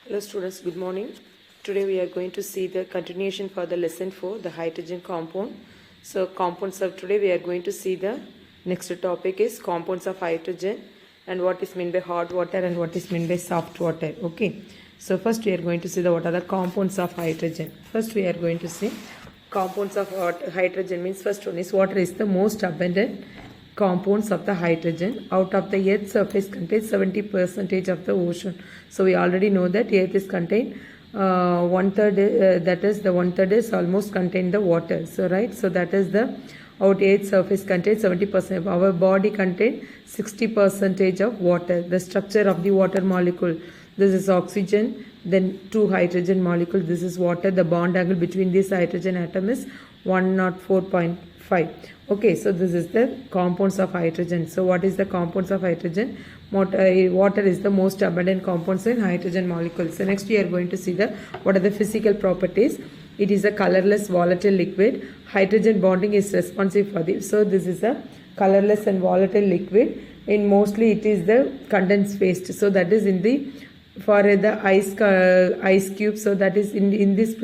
Hello students, good morning. Today we are going to see the continuation for the lesson 4, the hydrogen compound. So compounds of today we are going to see the next topic is compounds of hydrogen and what is meant by hot water and what is meant by soft water. Okay. So first we are going to see what are the compounds of hydrogen. First we are going to see compounds of hydrogen means first one is water is the most abundant compounds of the hydrogen. Out of the earth's surface contains 70% of the ocean. So we already know that earth is contained one third, that is the one third is almost contain the water. So right, so that is the out earth's surface contains 70%. Our body contains 60% of water. The structure of the water molecule, this is oxygen, then two hydrogen molecules, this is water. The bond angle between this hydrogen atom is 104.5. Okay, so this is the compounds of hydrogen. So what is the compounds of hydrogen? Water is the most abundant compounds in hydrogen molecules. So next we are going to see what are the physical properties. It is a colorless volatile liquid. Hydrogen bonding is responsive for this. So this is a colorless and volatile liquid. In mostly it is the condensed phase. So that is in the for the ice cube. So that is in this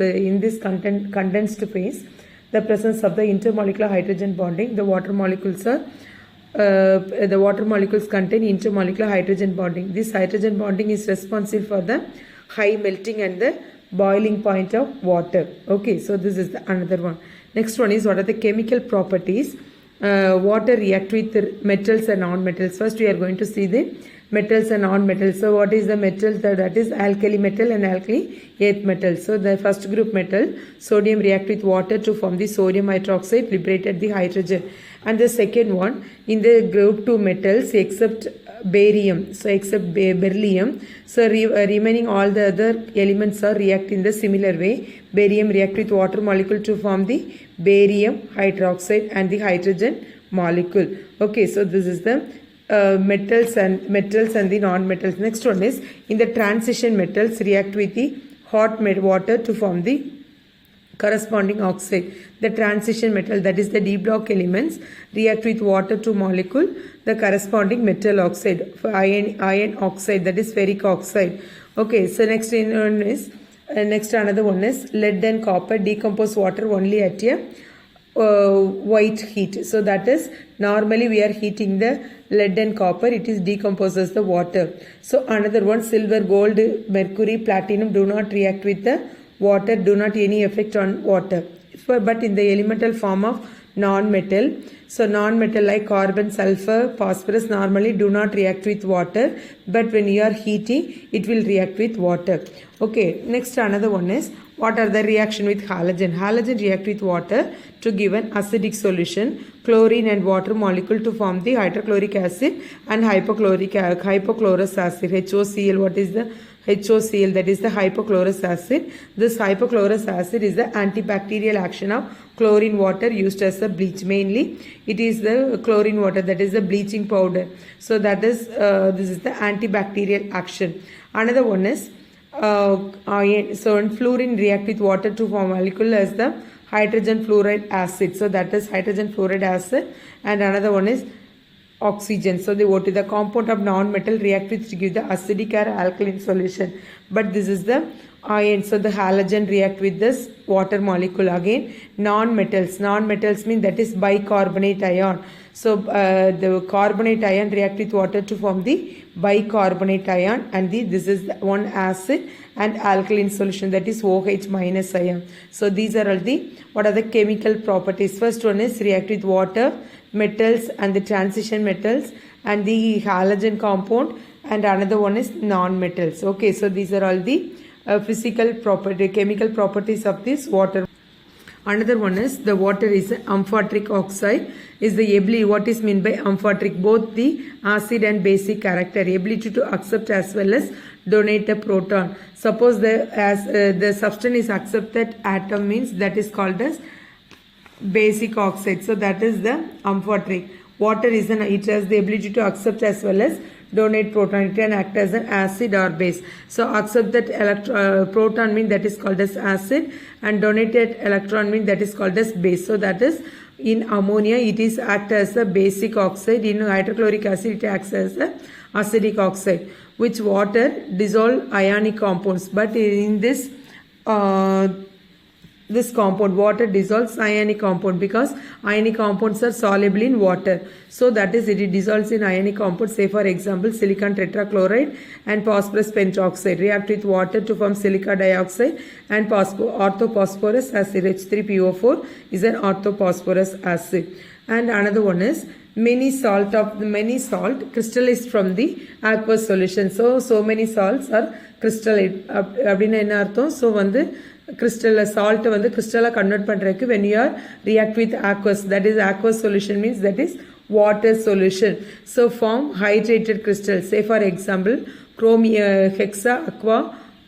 condensed phase. The presence of the intermolecular hydrogen bonding, the water molecules contain intermolecular hydrogen bonding. This hydrogen bonding is responsible for the high melting and the boiling point of water. Okay, so this is another one. Next one is what are the chemical properties. Water react with metals and non-metals. First we are going to see the metals and non-metals. So what is the metals? That is alkali metal and alkali earth metal. So the first group metal, sodium react with water to form the sodium hydroxide, liberated the hydrogen. And the second one, in the group 2 metals except barium, so except beryllium, so remaining all the other elements are react in the similar way. Barium react with water molecule to form the barium hydroxide and the hydrogen molecule. Okay, so this is the metals and the non-metals. Next one is in the transition metals react with the hot water to form the corresponding oxide. The transition metal, that is the D block elements, react with water to molecule the corresponding metal oxide. For iron oxide, that is ferric oxide. Okay, so next one is another one is lead and copper decompose water only at a white heat. So that is normally we are heating the lead and copper, it is decomposes the water. So another one, silver, gold, mercury, platinum do not react with the water, do not any effect on water. But in the elemental form of non-metal, so non-metal like carbon, sulfur, phosphorus normally do not react with water, but when you are heating it will react with water. Okay, next another one is what are the reaction with halogen. Halogen react with water to give an acidic solution, chlorine and water molecule to form the hydrochloric acid and hypochlorous acid, HOCl. What is the HOCl? That is the hypochlorous acid. This hypochlorous acid is the antibacterial action of chlorine water used as a bleach. Mainly it is the chlorine water, that is the bleaching powder. So that is this is the antibacterial action. Another one is iron. So fluorine react with water to form molecule as the hydrogen fluoride acid. So that is hydrogen fluoride acid. And another one is oxygen. So the compound of non-metal react with to give the acidic or alkaline solution. But this is the iron. So the halogen react with this water molecule. Again non-metals mean that is bicarbonate ion. So the carbonate ion react with water to form the bicarbonate ion, and this is one acid and alkaline solution, that is OH minus ion. So these are all the what are the chemical properties. First one is react with water, metals and the transition metals and the halogen compound, and another one is non-metals. Okay, so these are all the physical property, chemical properties of this water. Another one is the water is amphoteric oxide. Is the ability, what is meant by amphoteric? Both the acid and basic character, ability to accept as well as donate a proton. Suppose the substance is accepted atom means that is called as basic oxide. So that is the amphoteric. Water is it has the ability to accept as well as donate proton. It can act as an acid or base. So accept that proton mean that is called as acid, and donated electron mean that is called as base. So that is in ammonia it is act as a basic oxide. In hydrochloric acid it acts as a acidic oxide. which water dissolve ionic compounds. But in this this compound, water dissolves ionic compound because ionic compounds are soluble in water. So that is, it dissolves in ionic compounds. Say for example, silicon tetrachloride and phosphorus pentoxide react with water to form silica dioxide and orthophosphorus acid. H3PO4 is an orthophosphorus acid. And another one is many salt crystallized from the aqueous solution. So many salts are crystallized. அப்படின்னா என்ன அர்த்தம்? So வந்து crystal salt வந்து crystal convert பண்றதுக்கு when you are react with aqueous, that is aqueous solution means that is water solution. So form hydrated crystals. Say for example, hexa aqua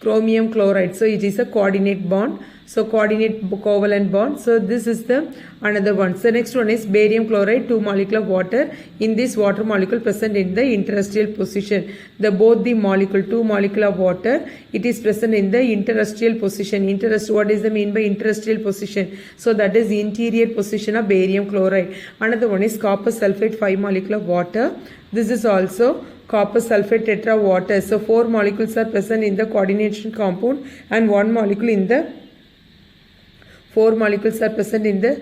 chromium chloride. So it is a coordinate bond. So coordinate covalent bond. So this is the another one. So next one is barium chloride, 2 molecule of water. In this water molecule present in the interstitial position. Both the molecule, 2 molecule of water, it is present in the interstitial position. What is the mean by interstitial position? So that is the interior position of barium chloride. Another one is copper sulfate, 5 molecule of water. This is also copper sulfate tetra water. So 4 molecules are present in the coordination compound and 1 molecule in the 4 molecules are present in the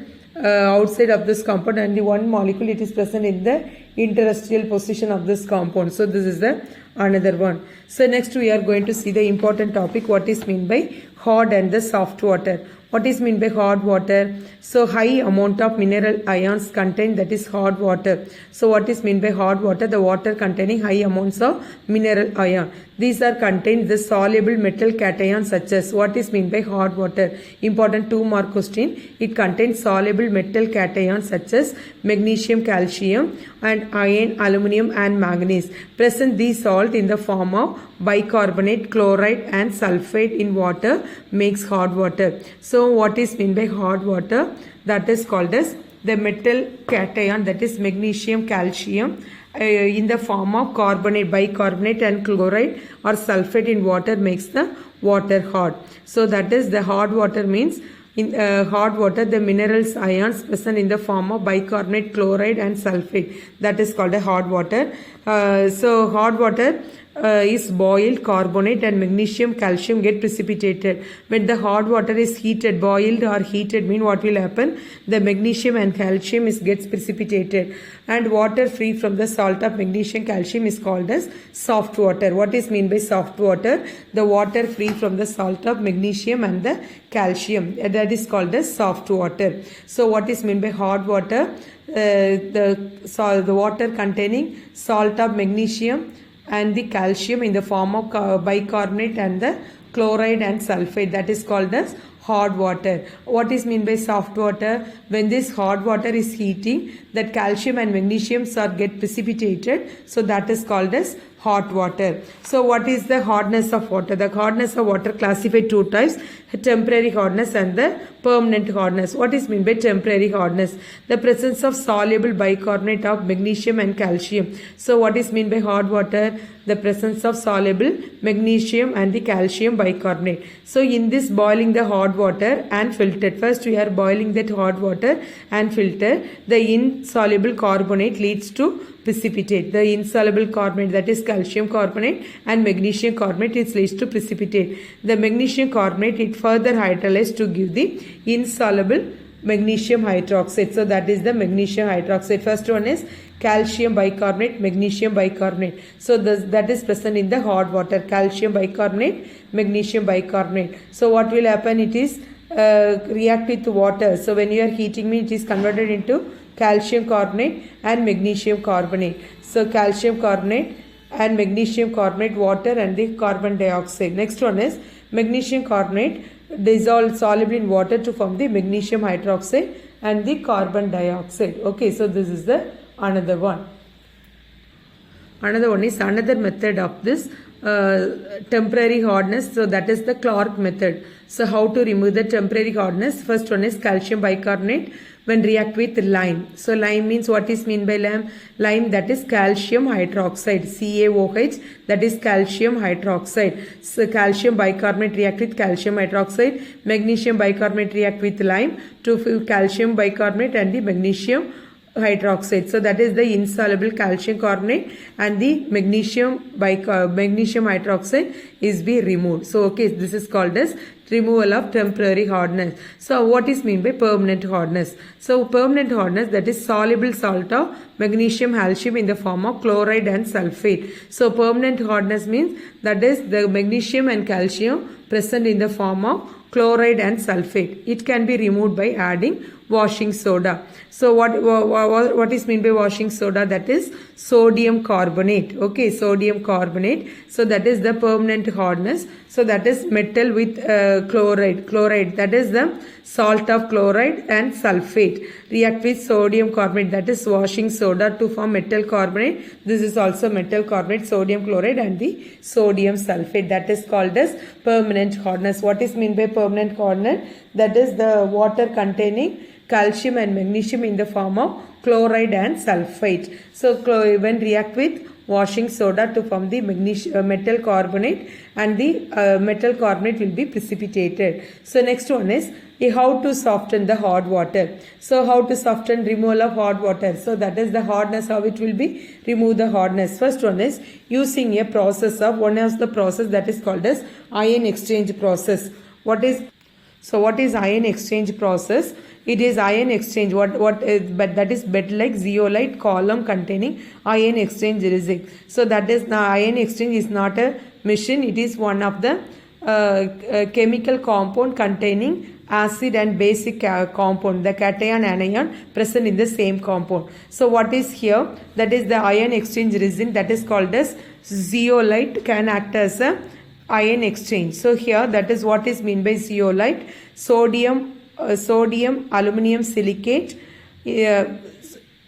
outside of this compound, and the 1 molecule it is present in the interstitial position of this compound. So this is the another one. So next we are going to see the important topic, what is mean by hard and the soft water. What is mean by hard water? So high amount of mineral ions contained, that is hard water. So what is mean by hard water? The water containing high amounts of mineral ion. These are contained the soluble metal cations such as, what is mean by hard water? Important 2 mark question. It contains soluble metal cations such as magnesium, calcium and iron, aluminum and manganese. Present these salt in the form of bicarbonate, chloride and sulfate in water makes hard water. So what is mean by hard water? That is called as the metal cation, that is magnesium, calcium in the form of carbonate, bicarbonate and chloride or sulfate in water makes the water hard. So that is the hard water means in hard water the minerals ions present in the form of bicarbonate, chloride and sulfate, that is called a hard water. So hard water is boiled, carbonate and magnesium, calcium get precipitated. When the hard water is heated, boiled or heated, mean what will happen? The magnesium and calcium gets precipitated, and water free from the salt of magnesium, calcium is called as soft water. What is mean by soft water? The water free from the salt of magnesium and the calcium, that is called as soft water. So what is mean by hard water? The water containing salt of magnesium and the calcium in the form of bicarbonate and the chloride and sulfate, that is called as hard water. What is mean by soft water? When this hard water is heating, that calcium and magnesium get precipitated, so that is called as hot water. So what is the hardness of water? The hardness of water classified 2 types, temporary hardness and the permanent hardness. What is mean by temporary hardness? The presence of soluble bicarbonate of magnesium and calcium. So what is mean by hard water? The presence of soluble magnesium and the calcium bicarbonate. So in this boiling the hard water and filtered, first we are boiling that hard water and filter, the insoluble carbonate leads to precipitate. The insoluble carbonate, that is calcium carbonate and magnesium carbonate, it leads to precipitate. The magnesium carbonate it further hydrolyzed to give the insoluble magnesium hydroxide. So that is the magnesium hydroxide. First one is calcium bicarbonate, magnesium bicarbonate. So that is present in the hard water, calcium bicarbonate, magnesium bicarbonate. So what will happen? It is react with water. So when you are heating it is converted into calcium carbonate and magnesium carbonate. So calcium carbonate and magnesium carbonate, water and the carbon dioxide. Next one is magnesium carbonate dissolved solubly in water to form the magnesium hydroxide and the carbon dioxide. Okay, so this is the another one. Another one is another method of this temporary hardness. So that is the Clark method. So how to remove the temporary hardness? First one is calcium bicarbonate when react with lime. So lime means, what is mean by lime? Lime, that is calcium hydroxide, CaOH, that is calcium hydroxide. So calcium bicarbonate react with calcium hydroxide, magnesium bicarbonate react with lime to calcium bicarbonate and the magnesium hydroxide. So that is the insoluble calcium carbonate, and the magnesium hydroxide is be removed. So okay, this is called as removal of temporary hardness. So what is mean by permanent hardness? So permanent hardness, that is soluble salt of magnesium calcium in the form of chloride and sulfate. So permanent hardness means that is the magnesium and calcium present in the form of chloride and sulfate. It can be removed by adding washing soda. So what is mean by washing soda? That is sodium carbonate. Okay, sodium carbonate. So that is the permanent hardness. So that is metal with chloride, that is the salt of chloride and sulfate react with sodium carbonate, that is washing soda, to form metal carbonate. This is also metal carbonate, sodium chloride and the sodium sulfate. That is called as permanent hardness. What is mean by permanent hardness? That is the water containing calcium and magnesium in the form of chloride and sulfate. So when react with washing soda to form the metal carbonate, and the metal carbonate will be precipitated. So next one is how to soften the hard water. So how to soften removal of hard water? So that is the hardness, how it will be remove the hardness. First one is using a process of the process that is called as ion exchange process. What is ion exchange process? It is ion exchange. But that is bed like zeolite column containing ion exchange resin. So that is the ion exchange is not a machine. It is one of the chemical compound containing acid and basic compound, the cation and anion present in the same compound. So what is here? That is the ion exchange resin, that is called as zeolite, can act as a ion exchange. So here, that is what is mean by zeolite. Sodium aluminum silicate in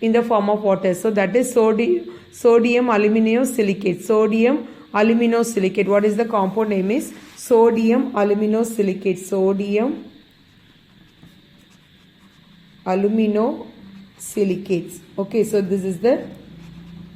the form of water. So that is sodium aluminum silicate. Sodium aluminosilicate. What is the compound name is? Sodium aluminosilicate. Sodium aluminosilicates. Okay, so this is the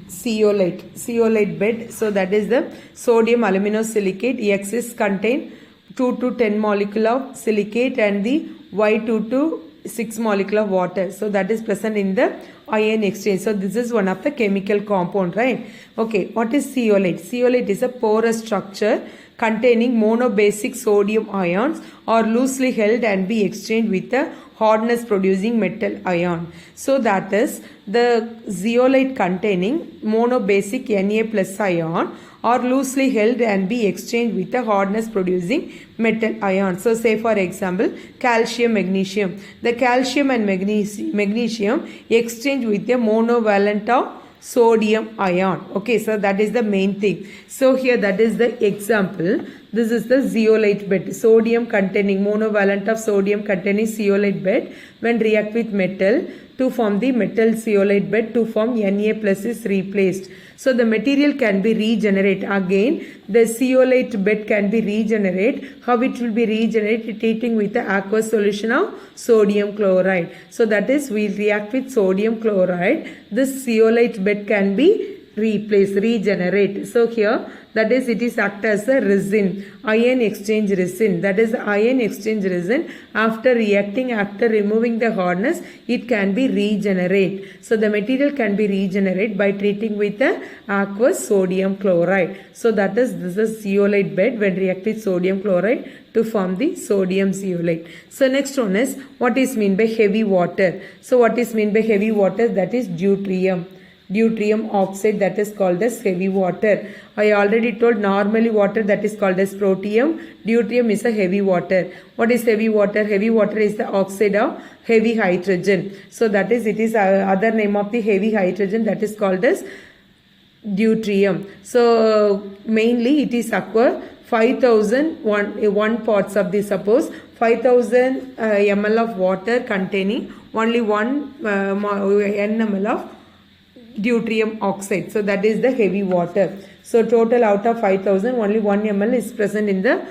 zeolite bed. So that is the sodium aluminosilicate. X is contain 2 to 10 molecule of silicate and the Y 2 to 6 molecule of water. So that is present in the ion exchange. So this is one of the chemical compound, right? Okay, what is zeolite? Zeolite is a porous structure containing monobasic sodium ions or loosely held and be exchanged with a hardness producing metal ion. So that is the zeolite containing monobasic Na plus ion or loosely held and be exchanged with a hardness producing metal ion. So say for example calcium magnesium. The calcium and magnesium exchange with a monovalent of sodium ion. Okay, so that is the main thing. So here that is the example. This is the zeolite bed. Sodium containing monovalent of sodium containing zeolite bed when react with metal to form the metal zeolite bed to form Na plus is replaced. So the material can be regenerated. Again, the zeolite bed can be regenerated. How it will be regenerated? Treating with the aqueous solution of sodium chloride. So that is, we react with sodium chloride. This zeolite bed can be regenerate. So here, that is, it is act as a resin, ion exchange resin. That is ion exchange resin. After reacting, after removing the hardness, it can be regenerate. So the material can be regenerate by treating with the aqueous sodium chloride. So that is, this is zeolite bed when react with sodium chloride to form the sodium zeolite. So next one is, what is mean by heavy water? So what is mean by heavy water? That is deuterium. Deuterium oxide, that is called as heavy water. I already told normally water that is called as protium. Deuterium is a heavy water. What is heavy water? Heavy water is the oxide of heavy hydrogen. So that is, it is other name of the heavy hydrogen, that is called as deuterium. So mainly it is occur 5,001 parts of this. Suppose 5,000 ml of water containing only 1 nml of deuterium oxide. So that is the heavy water. So total out of 5,000, only 1 ml is present in the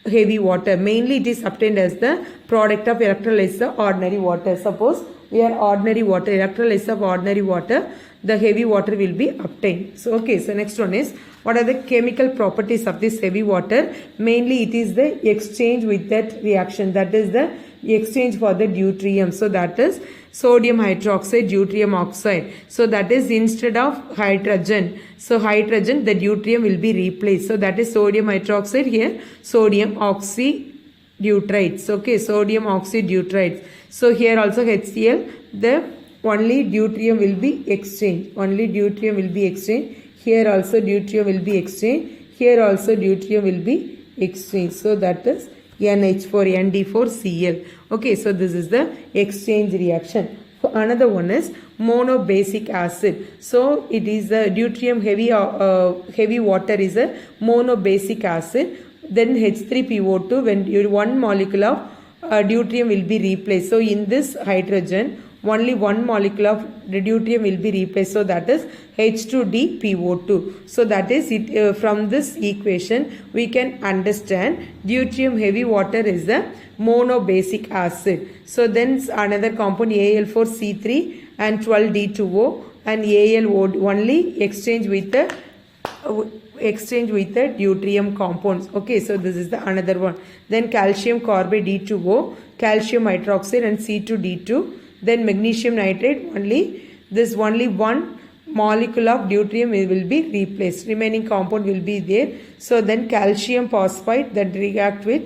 heavy water. Mainly it is obtained as the product of electrolysis of ordinary water. Suppose we are ordinary water, electrolysis of ordinary water, the heavy water will be obtained. So okay, so next one is What are the chemical properties of this heavy water? Mainly it is the exchange with that reaction, that is the exchange for the deuterium. So that is sodium hydroxide, deuterium oxide. So that is instead of hydrogen, so hydrogen, the deuterium will be replaced. So that is sodium hydroxide, here sodium oxydeutrides. Okay, sodium oxydeutrides. So here also HCl, the only deuterium will be exchanged. Only deuterium will be exchanged. Here also deuterium will be exchanged. Here also deuterium will be exchanged. So that is NH4, ND4Cl. Okay, so this is the exchange reaction. Another one is monobasic acid. So it is a deuterium heavy water is a monobasic acid. Then H3PO2, when one molecule of deuterium will be replaced. So in this hydrogen, only one molecule of deuterium will be replaced. So that is H2DPO2. So that is it. From this equation, we can understand deuterium heavy water is a monobasic acid. So then another compound Al4C3 and 12D2O and Al only exchange with the deuterium compounds. Okay, so this is the another one. Then calcium carbide D2O, calcium hydroxide and C2D2. Then magnesium nitrate, only one molecule of deuterium will be replaced. Remaining compound will be there. So then calcium phosphide that react with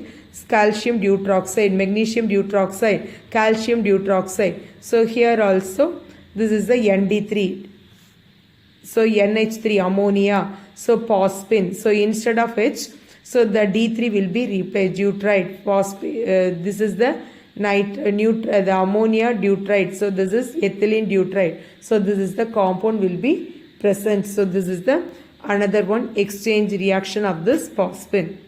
calcium deuteroxide, magnesium deuteroxide, calcium deuteroxide. So here also this is the ND3. So NH3 ammonia. So phosphine. So instead of H, so the D3 will be replaced. Deuteride, phosphine. This is the the ammonia deuteride. So this is ethylene deuteride. So this is the compound will be present. So this is the another one exchange reaction of this phosphine.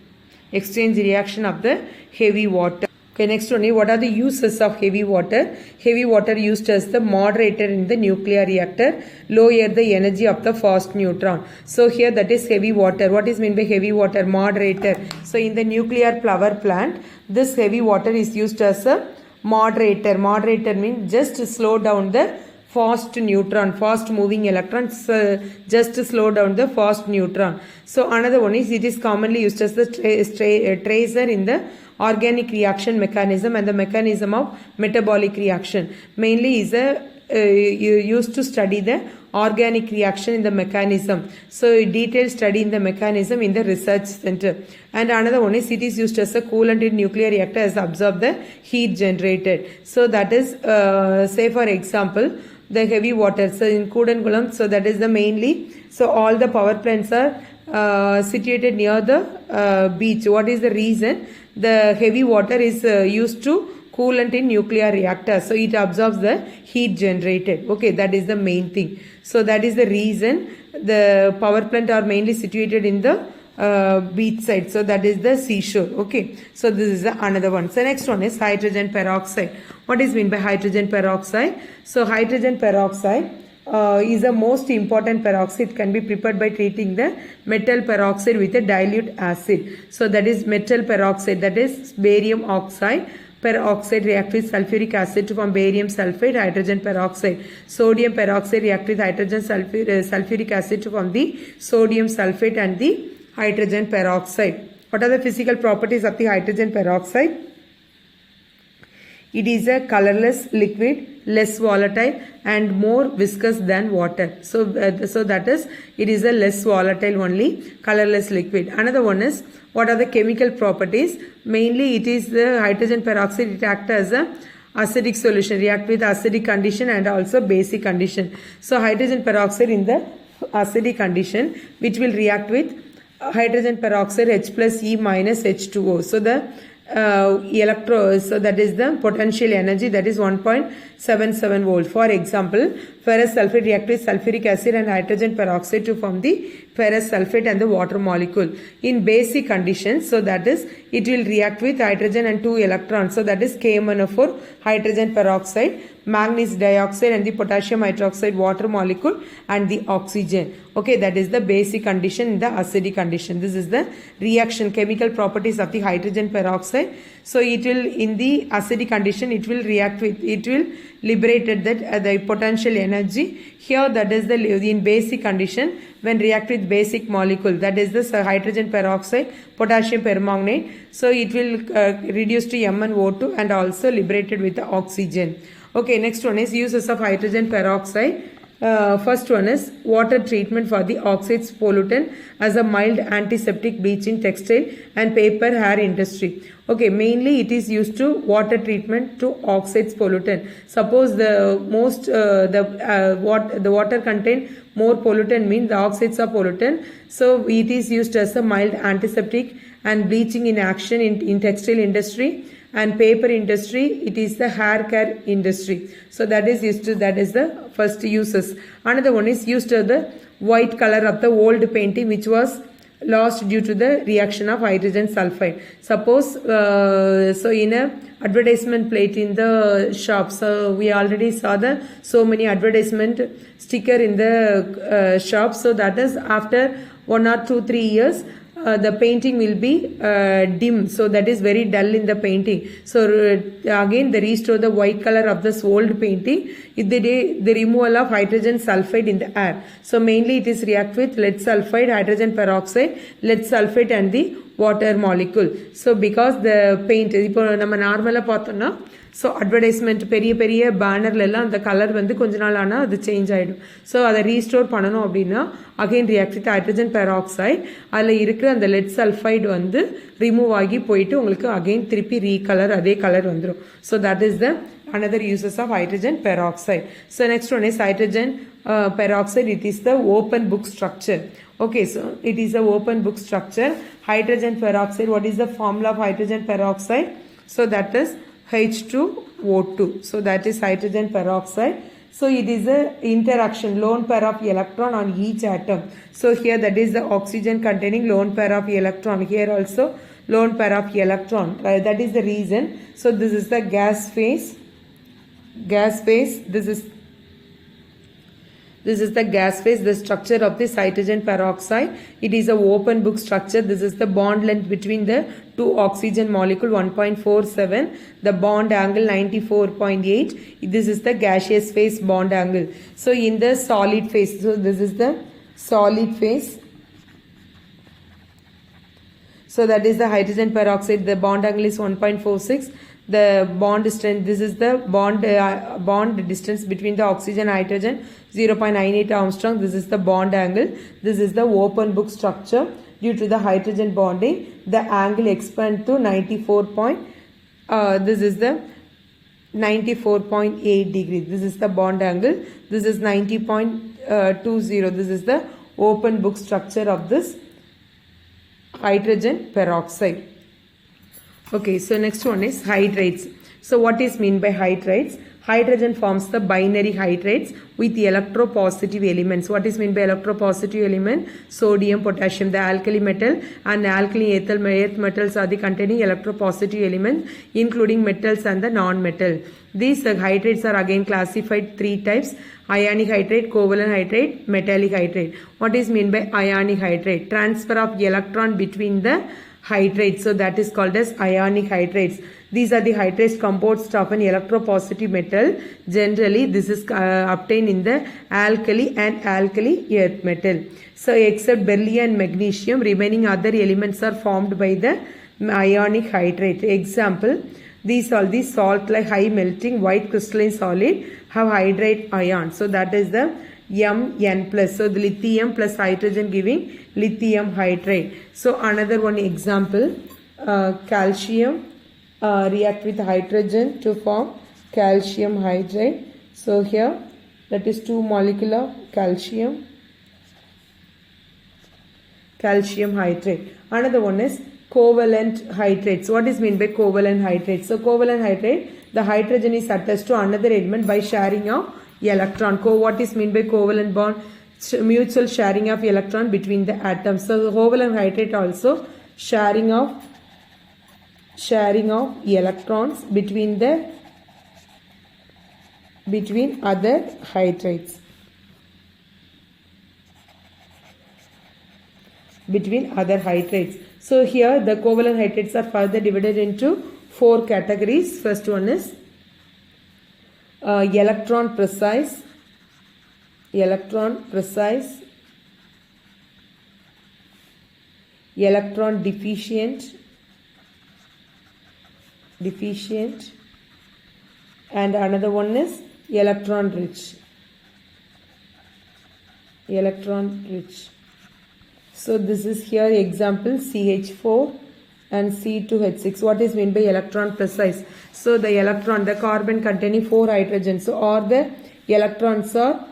Exchange reaction of the heavy water. Okay, next one, what are the uses of heavy water? Heavy water used as the moderator in the nuclear reactor, lower the energy of the fast neutron. So here that is heavy water. What is meant by heavy water? Moderator. So in the nuclear power plant, this heavy water is used as a moderator. Moderator means just to slow down the fast neutron, fast moving electrons, just to slow down the fast neutron. So another one is it is commonly used as the tracer in the organic reaction mechanism and the mechanism of metabolic reaction. Mainly is used to study the organic reaction in the mechanism. So detailed study in the mechanism in the research center. And another one is it is used as a coolant in nuclear reactor as absorb the heat generated. So that is say for example the heavy water. So in Kudankulam, so that is the mainly. So all the power plants are situated near the beach. What is the reason? The heavy water is used to coolant in nuclear reactor. So it absorbs the heat generated. Okay, that is the main thing. So that is the reason the power plant are mainly situated in the beach side. So that is the seashore. Okay, so this is the another one. So next one is hydrogen peroxide. What is meant by hydrogen peroxide? So hydrogen peroxide is the most important peroxide. It can be prepared by treating the metal peroxide with a dilute acid. So that is metal peroxide, that is barium oxide. Peroxide react with sulfuric acid to form barium sulfate, hydrogen peroxide. Sodium peroxide react with hydrogen sulfuric acid to form the sodium sulfate and the hydrogen peroxide. What are the physical properties of the hydrogen peroxide? It is a colorless liquid, less volatile and more viscous than water. So that is, it is a less volatile only, colorless liquid. Another one is, what are the chemical properties? Mainly it is the hydrogen peroxide, it acts as a acidic solution, react with acidic condition and also basic condition. So hydrogen peroxide in the acidic condition, which will react with hydrogen peroxide H plus E minus H2O. So the so that is the potential energy, that is 1.77 volt. For example, ferrous sulfate react with sulfuric acid and hydrogen peroxide to form the ferrous sulfate and the water molecule. In basic conditions, so that is it will react with hydrogen and 2 electrons. So that is KMnO4 hydrogen peroxide, manganese dioxide and the potassium hydroxide water molecule and the oxygen. Okay, that is the basic condition in the acidic condition. This is the reaction, chemical properties of the hydrogen peroxide. So it will, in the acidic condition, it will react with, it will liberated that the potential energy. Here that is the, in basic condition, when react with basic molecule, that is the hydrogen peroxide, potassium permanganate. So it will reduce to MnO2 and also liberated with the oxygen. Okay, next one is uses of hydrogen peroxide. First one is water treatment for the oxides pollutant as a mild antiseptic bleach in textile and paper hair industry. Okay, mainly it is used to water treatment to oxides pollutant. Suppose the water contain more pollutant means the oxides are pollutant. So it is used as a mild antiseptic and bleaching in action in textile industry and paper industry. It is the hair care industry. So that is used to, that is the first uses. Another one is used to the white color of the old painting which was lost due to the reaction of hydrogen sulfide. Suppose so in a advertisement plate in the shop, so we already saw the so many advertisement sticker in the shop. So that is after 1 or 2, 3 years the painting will be dim, so that is very dull in the painting. So again they restore the white color of this old painting if the removal of hydrogen sulfide in the air. So mainly it is react with lead sulfide, hydrogen peroxide, lead sulfate and the water molecule. So because the paint இப்போ நம்ம நார்மலாக பார்த்தோம்னா so advertisement பெரிய பெரிய பேனர்லெல்லாம் அந்த colour வந்து கொஞ்ச நாள் ஆனால் அது சேஞ்ச் ஆகிடும். ஸோ அதை ரீஸ்டோர் பண்ணணும் அப்படின்னா again react with hydrogen peroxide, அதில் இருக்கிற அந்த லெட் சல்ஃபைடு வந்து ரிமூவ் ஆகி போயிட்டு உங்களுக்கு அகெயின் திருப்பி ரீகலர் அதே கலர் வந்துடும். So that is the another uses of hydrogen peroxide. So next one is hydrogen peroxide. It is the open book structure. Okay, so it is a open book structure. Hydrogen peroxide, what is the formula of hydrogen peroxide? So that is H2O2. So that is hydrogen peroxide. So it is a interaction, lone pair of electron on each atom. So here that is the oxygen containing lone pair of electron. Here also lone pair of electron. That is the reason. So this is the gas phase. Gas phase. This is the gas phase, the structure of this hydrogen peroxide. It is a open book structure. This is the bond length between the two oxygen molecule 1.47. The bond angle 94.8. This is the gaseous phase bond angle. So in the solid phase, so this is the solid phase. So that is the hydrogen peroxide. The bond angle is 1.46. The bond strength, this is the bond distance between the oxygen and hydrogen 0.98 Armstrong. This is the bond angle. This is the open book structure. Due to the hydrogen bonding, the angle expands to 94. This is the 94.8 degrees. This is the bond angle. This is 90.20. This is the open book structure of this hydrogen peroxide. Okay, so next one is hydrates. So what is mean by hydrates? Hydrogen forms the binary hydrates with electropositive elements. What is mean by electropositive element? Sodium, potassium, the alkali metal and alkali earth metals are the containing electropositive elements, including metals and the non-metal. These hydrates are again classified 3 types: ionic hydrate, covalent hydrate, metallic hydrate. What is mean by ionic hydrate? Transfer of electron between the hydrates. So that is called as ionic hydrates. These are the hydrates composed of an electropositive metal. Generally this is obtained in the alkali and alkali earth metal. So except beryllium and magnesium, remaining other elements are formed by the ionic hydrate. Example, these are the salt like high melting white crystalline solid have hydrate ion. So that is the Mn plus. So the lithium plus hydrogen giving lithium hydrate. So another one example, calcium react with hydrogen to form calcium hydrate. So here that is 2 molecule of calcium hydrate. Another one is covalent hydrates. What is mean by covalent hydrates? So covalent hydrate, the hydrogen is attached to another element by sharing of electron. What is mean by covalent bond? Mutual sharing of electron between the atoms. So covalent hydrate also sharing of electrons between other hydrates. So here the covalent hydrates are further divided into 4 categories. First one is electron precise, electron deficient, and another one is electron rich. So this is here example CH4 and C2H6. What is meant by electron precise? So the electron, the carbon containing 4 hydrogens, so all the electrons are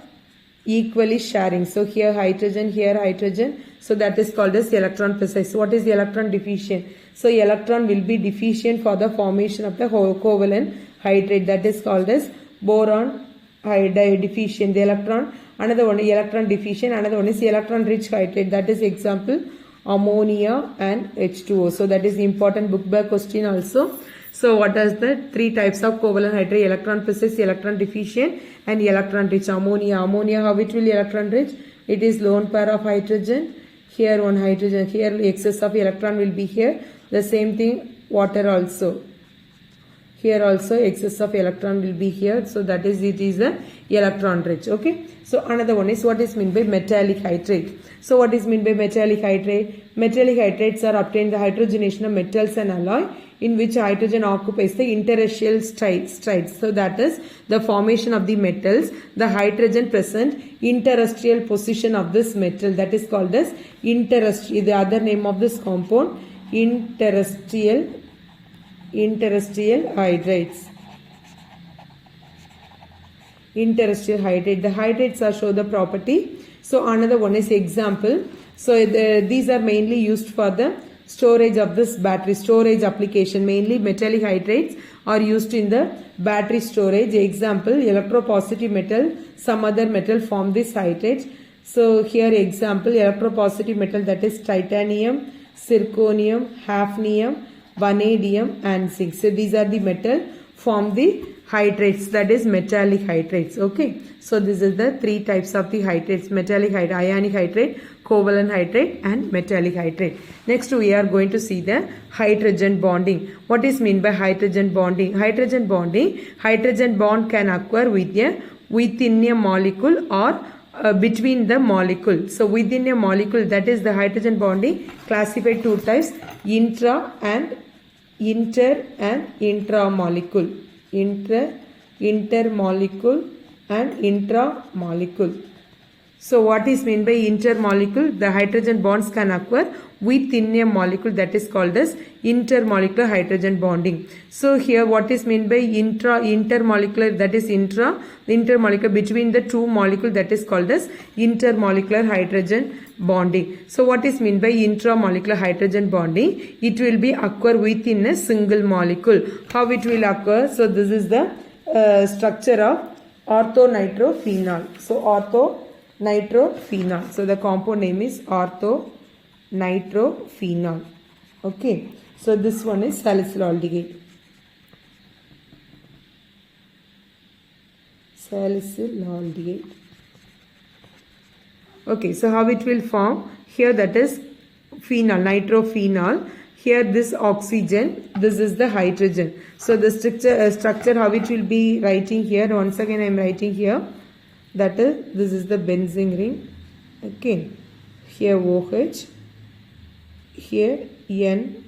equally sharing. So here hydrogen, so that is called as electron precise. So what is the electron deficient? So electron will be deficient for the formation of the covalent hydrate, that is called as boron deficient. The electron, another one electron deficient, another one is electron rich hydrate, that is example ammonia and H2O. So that is the important book bag question also. So what are the 3 types of covalent hydrate? Electron precise, electron deficient and electron rich. Ammonia, how it will electron rich? It is lone pair of hydrogen, here one hydrogen, here excess of electron will be here. The same thing water also, here also excess of electron will be here. So that is, it is a electron rich. Okay. So another one is what is meant by metallic hydrate. So what is meant by metallic hydrate? Metallic hydrates are obtained the hydrogenation of metals and alloy in which hydrogen occupies the interstitial strides. So that is the formation of the metals, the hydrogen present interstitial position of this metal, that is called as interstitial. The other name of this compound, interstitial hydrates. Interstitial hydrate. The hydrates are show the property. So another one is example. So these are mainly used for the storage of this battery storage application. Mainly metallic hydrates are used in the battery storage. Example, electropositive metal, some other metal form this hydrate. So here example, electropositive metal, that is titanium, zirconium, hafnium, vanadium and zinc. So these are the metal form the hydrates, that is metallic hydrates. Okay. So this is the 3 types of the hydrates: metallic hydrate, ionic hydrate, covalent hydrate and metallic hydrate. Next we are going to see the hydrogen bonding. What is meant by hydrogen bonding? Hydrogen bond can occur within a molecule or between the molecule. So within a molecule, that is the hydrogen bonding classified 2 types: inter and intramolecule. Intermolecule and intramolecule. So what is meant by intermolecule? The hydrogen bonds can occur within a molecule, that is called as intermolecular hydrogen bonding. So here what is meant by intermolecular, that is intermolecular between the 2 molecules, that is called as intermolecular hydrogen bonding. So what is meant by intramolecular hydrogen bonding? It will be occur within a single molecule. How it will occur? So this is the structure of orthonitrophenol. So orthonitrophenol. So the compound name is orthonitrophenol. Okay. So this one is salicylaldehyde. Okay, so how it will form? Here that is phenol, nitrophenol. Here this oxygen, this is the hydrogen. So the structure how it will be writing here. Once again I am writing here. That is, this is the benzene ring. Okay. Here OH. Here N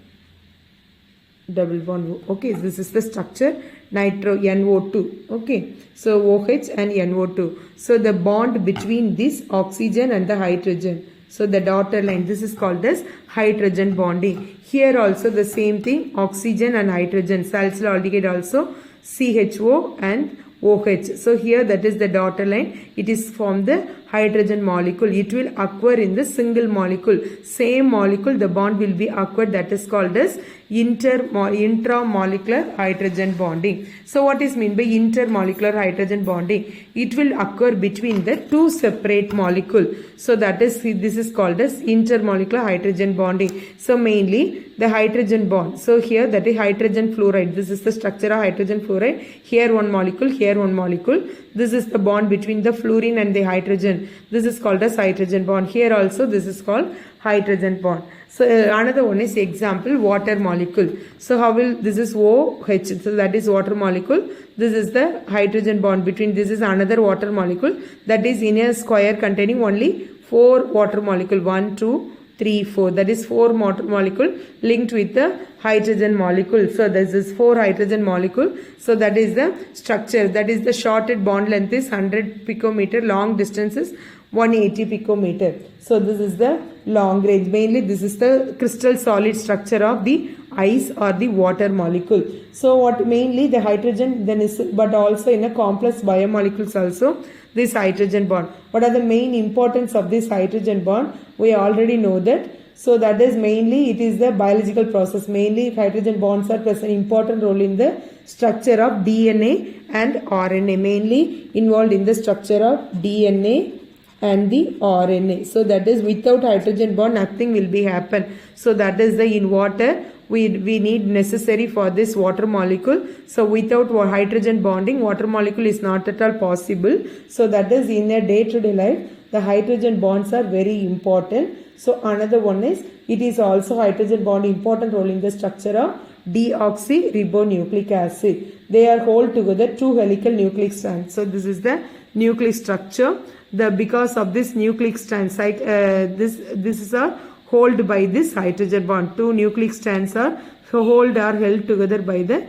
double bond O. Okay, this is the structure, NO2. Okay, so OH and NO2. So the bond between this oxygen and the hydrogen. So the dotted line, this is called as hydrogen bonding. Here also the same thing, oxygen and hydrogen. Salicylaldehyde also CHO and OH. So here that is the dotted line. It is from the hydrogen molecule. It will occur in the single molecule. Same molecule, the bond will be occurred. That is called as intramolecular hydrogen bonding. So what is meant by intermolecular hydrogen bonding? It will occur between the 2 separate molecules. So that is, this is called as intermolecular hydrogen bonding. So mainly the hydrogen bond. So here that is hydrogen fluoride. This is the structure of hydrogen fluoride. Here one molecule, here one molecule. This is the bond between the fluorine and the hydrogen. This is called as hydrogen bond. Here also this is called hydrogen bond. So another one is example, water molecule. So how will, this is OH, so that is water molecule. This is the hydrogen bond between, this is another water molecule, that is in a square containing only 4 water molecule, 1, 2, 3, 4. That is 4 molecule linked with the hydrogen molecule. So this is 4 hydrogen molecule. So that is the structure. That is the shorted bond length is 100 picometer. Long distance is 180 picometer. So this is the long range. Mainly this is the crystal solid structure of the ice or the water molecule. So what mainly the hydrogen then is, but also in a complex biomolecules also this hydrogen bond. What are the main importance of this hydrogen bond? We already know that. So that is mainly it is the biological process. Mainly hydrogen bonds are play an important role in the structure of DNA and RNA. Mainly involved in the structure of DNA and the RNA. So that is without hydrogen bond nothing will be happen. So that is the in water we need necessary for this water molecule. So without hydrogen bonding water molecule is not at all possible. So that is in a day-to-day life the hydrogen bonds are very important. So another one is it is also hydrogen bond important role in the structure of deoxyribonucleic acid. They are hold together 2 helical nucleic strands. So this is the nucleic structure. Because of this nucleic strands, this is a hold by this hydrogen bond. 2 nucleic strands are held together by the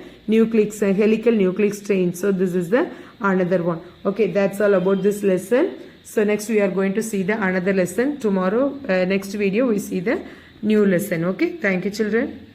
helical nucleic strands. So this is the another one. Okay, that's all about this lesson. So next we are going to see the another lesson tomorrow. Next video we see the new lesson. Okay, thank you children.